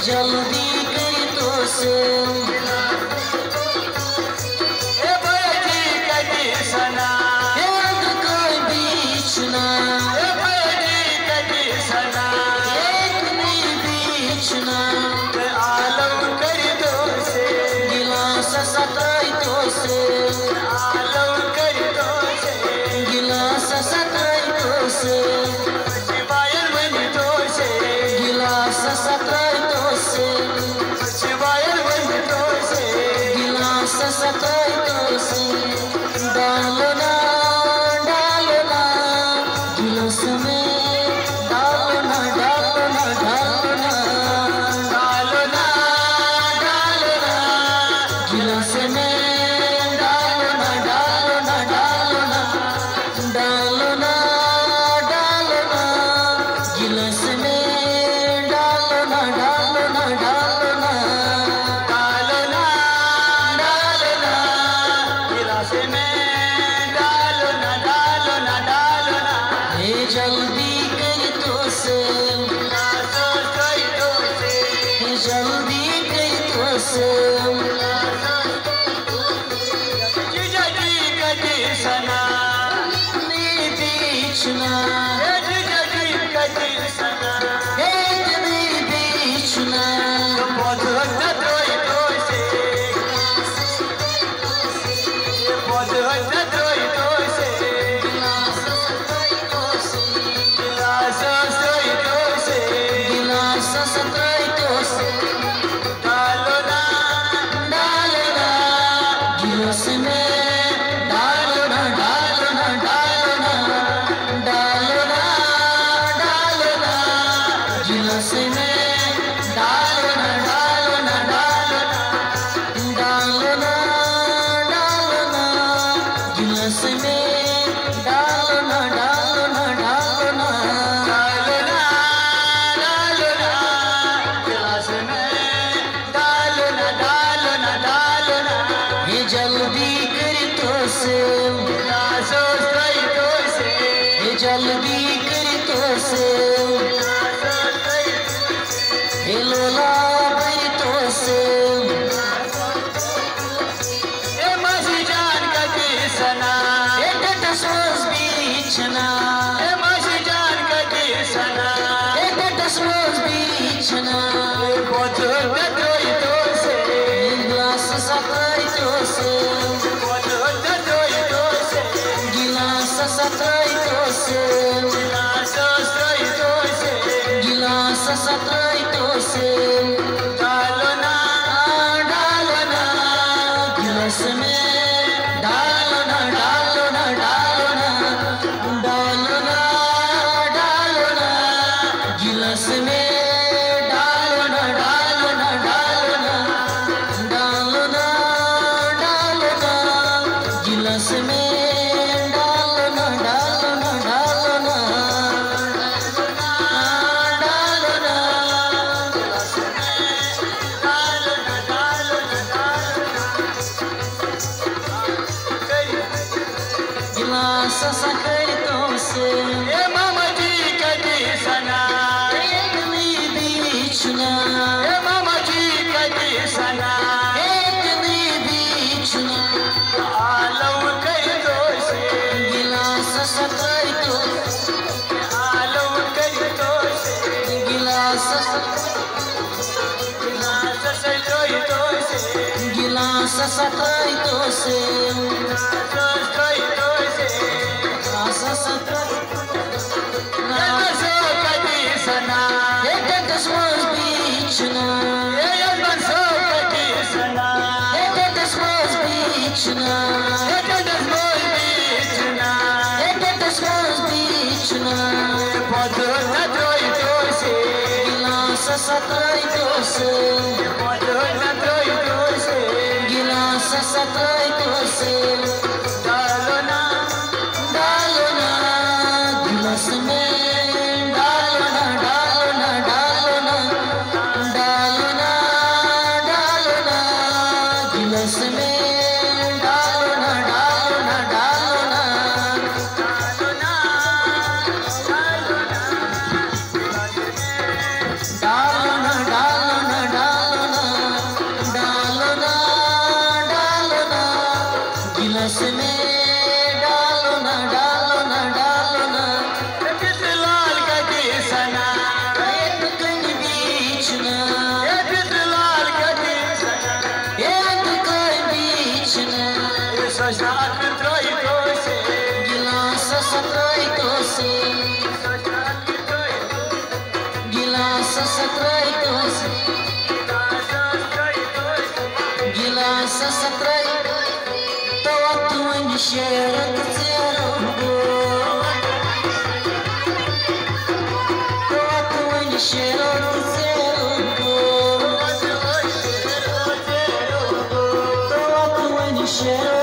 जल्दी कर तो से बजी कदी सना एक कोई बीच ना बजी कदी सना एक नहीं बीच ना आलम कर दो से गिलास सताई तो से आलम कर दो से गिलास सताई तो से शिवायल बनी तो से गिलास सताई तो से शिवायल बनी तो से गिलास सताई तो से डालो ना गिलास में डालो ना डालो ना डालो ना डालो ना गिलास में डालो ना डालो ना डालो ना डालो ना गिलास में डालो ना डालो ना डालो ना डालो ना गिलास में डालो ना हे जल्दी कर तो से हे जल्दी कर तो से जीजा जी कदी सना नहीं बीचना जीजा जी कदी सना एक नहीं बीचना बहुत धोई तो से बहुत धोई तो से गिलास सताई तो से गिलास सोई तो से गिलास सताई तो से डालो ना गिलास में डालो ना डालो ना डालो ना डालो ना गिलास में डालो ना डालो ना डालो ना डालो ना गिलास में डालो ना डालो ना डालो ना डालो ना गिलास में डालो ना ये जल्दी कर तो से गिलास सोई तो से ये जल्दी कर तो से ये लोला कर तो से ए मसी जान कदी सना ये टटसोस बीचना ए मसी जान कदी सना ये टटसोस बीचना बहुत धोई तो से गिलास सताई तो से बहुत धोई तो से गिलास सताई तो से गिलास सोई तो से गिलास सताई तो से डालो ना गिलास में डालो ना डालो ना डालो ना डालो ना गिलास में डालो ना डालो ना डालो ना डालो ना गिलास में डालो ना डालो ना डालो ना गिलास सकर तो से ए मामा जी कदी सना एक नहीं बीचना ए मामा जी कदी सना एक नहीं बीचना आलम कर दो से गिलास सकर तो आलम कर दो से गिलास गिलास सोई तो से गिलास सताई तो से सोई तो से गिलास सताई सो कदी सना एक टटसोस बीचना ए यमन सो कदी सना एक टटसोस बीचना ए दस बोल बीचना एक टटसोस बीचना बहुत धोई तो से गिलास सताई तो से बहुत धोई तो से गिलास सताई तो से डालो ना गिलास में डालो ना डालो ना डालो ना डालो ना गिलास में डालो ना डालो ना डालो ना डालो ना Gilasas atraitos, gilasas atraitos, tawatu ni sherat zerungo, tawatu ni sherat zerungo, tawatu ni sherat.